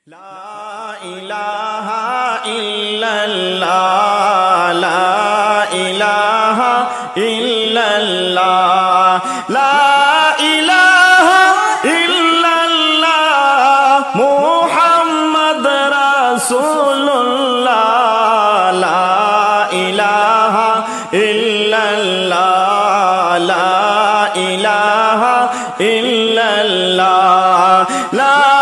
لا إله إلا الله لا إله إلا الله لا إله إلا الله محمد رسول الله لا إله إلا الله لا إله إلا الله لا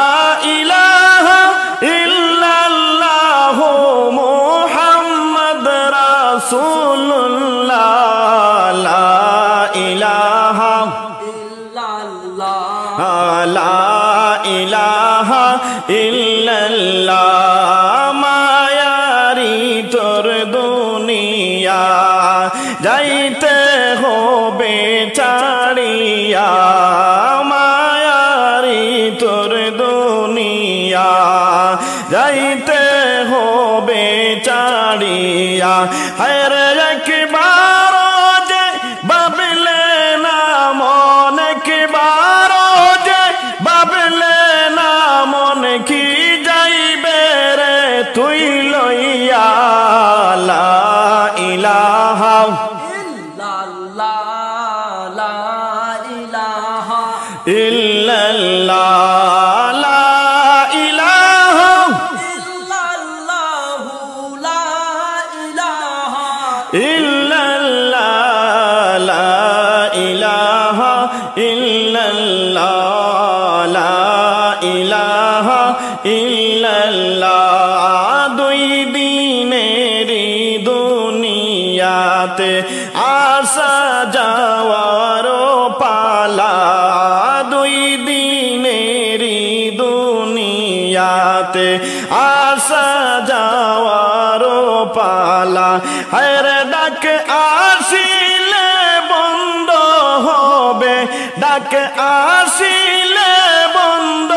Rasulullah la ilaha illallah la ilaha illallah মায়ারি তোর দুনিয়া যাইতে হবে ছাড়িয়া মায়ারি তোর দুনিয়া যাইতে হবে ছাড়িয়া হায়রে একবার যে বাবলে না মন একবার যে বাবলে না মন কি যাইবে রে তুই লইয়া লা ইলাহা ইল্লাল্লাহ লা ইলাহা ইল্লাল্লাহ দুই দিনেরি দুনিয়াতে আসা যাওয়ার পালা দুই দিনেরি দুনিয়াতে আসা যাওয়ার পালা হায়রে ডাক আসিলে বন্ধ হবে ডাক আসিলে বন্ধ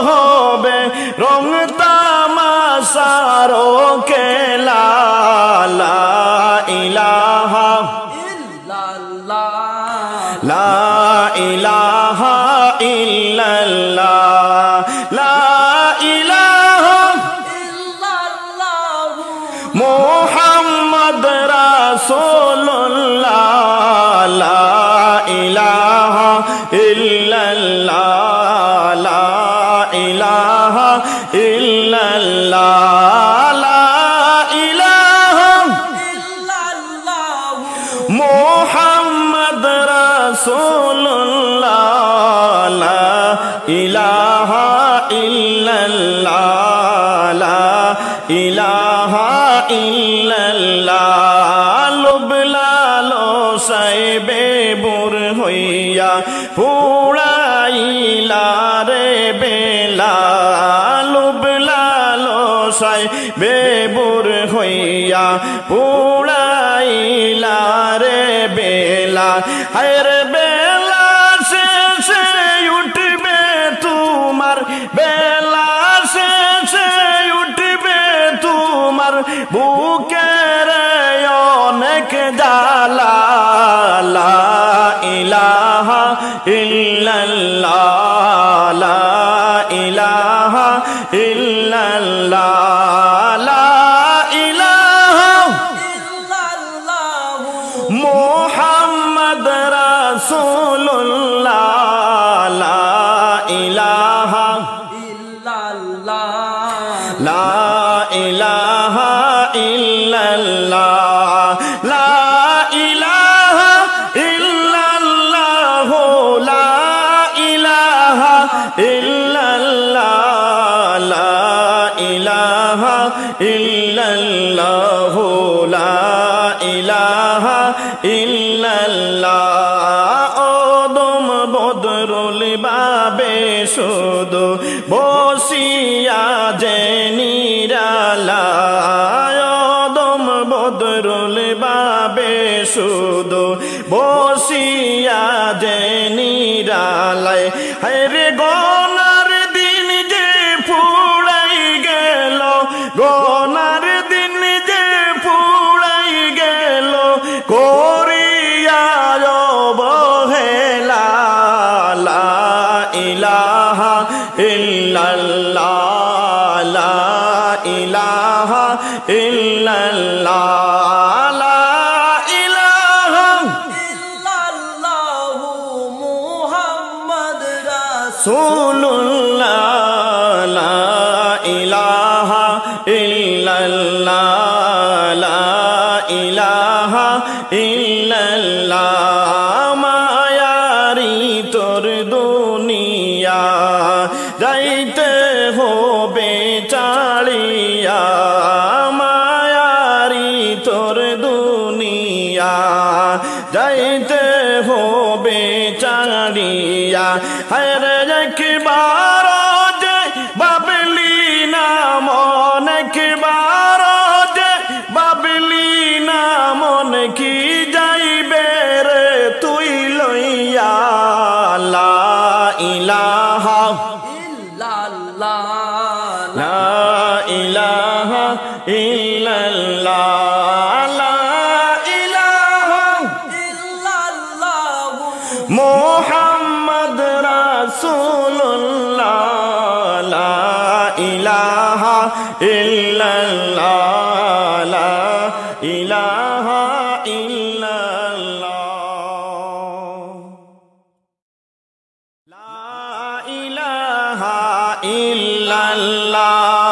হবে রং তামাশারো খেলা লা ইলাহা ইল্লাল্লাহ লা ইলাহা ইল্লাল্লাহ লা ইলাহা ইল্লাল্লাহ মুহাম্মদ রাসূলুল্লাহ লা ইলাহা ইল্লাল্লাহ লা ইলাহা ইল্লাল্লাহ লা ইলাহা ইল্লাল্লাহ মুহাম্মদ রাসূলুল্লাহ লা ইলাহা ইল্লাল্লাহ লা ইলাহা ইল্লাল্লাহ লুবলালো সাইবে বুর হইয়া পুরাইলা রে বেলা লুবলালো সাইবে বুর হইয়া পুরাইলা রে বেলা হায়রে বেলা শেষে উঠবে তোমার বেলা শেষে উঠবে তোমার বুকের অনেক জ্বালা লা ইলাহা ইল্লাল্লাহ লা ইলাহা ইল্লাল্লাহ লা ইলাহা ইল্লাল্লাহ মুহাম্মদ রাসূলুল্লাহ লা ইলাহা ইল্লাল্লাহ লা ইলাহা ইল্লাল্লাহ লা ইলাহা ইল্লাল্লাহ লা ইলাহা ইল্লাল্লাহ লা ইলাহা ইল্লাল্লাহ লা ইলাহা ইল্লাল্লাহ ওদম বদরুল বাবে শুধু বসিয়া যে নিরালায় ওদম বদরুল বাবে শুধু বসিয়া যে নিরালায় হায়রে গনার দিন যে ফুরাই গেল গনার দিন যে ফুরাই গেল করিয়া অবহেলা লা ইলাহা ইল্লাল্লাহ ইল্লাল্লাহ লা ইলাহা ইল্লাল্লাহু মুহাম্মদ রাসূলুল্লাহ লা ইলাহা ইল্লাল্লাহ লা ইলাহা ইল্লাল্লাহ মায়ারি তোর দুনিয়া যাইতে হবে চালিয়া মায়ারি তোর দুনিয়া যাইতে হবে চালিয়া হায়রে একবার যে বাবলি না মন একবার যে বাবলি না মন কি যাইবে রে তুই লইয়া লা ইলাহা ইল্লাল্লাহ লা ইলাহা ইল্লাল্লাহ লা ইলাহা ইল্লাল্লাহু মুহাম্মদ রাসূলুল্লাহ লা ইলাহা ইল্লাল্লাহ লা ইলাহা ইল্লাল্লাহ লা ইলাহা ইল্লাল্লাহ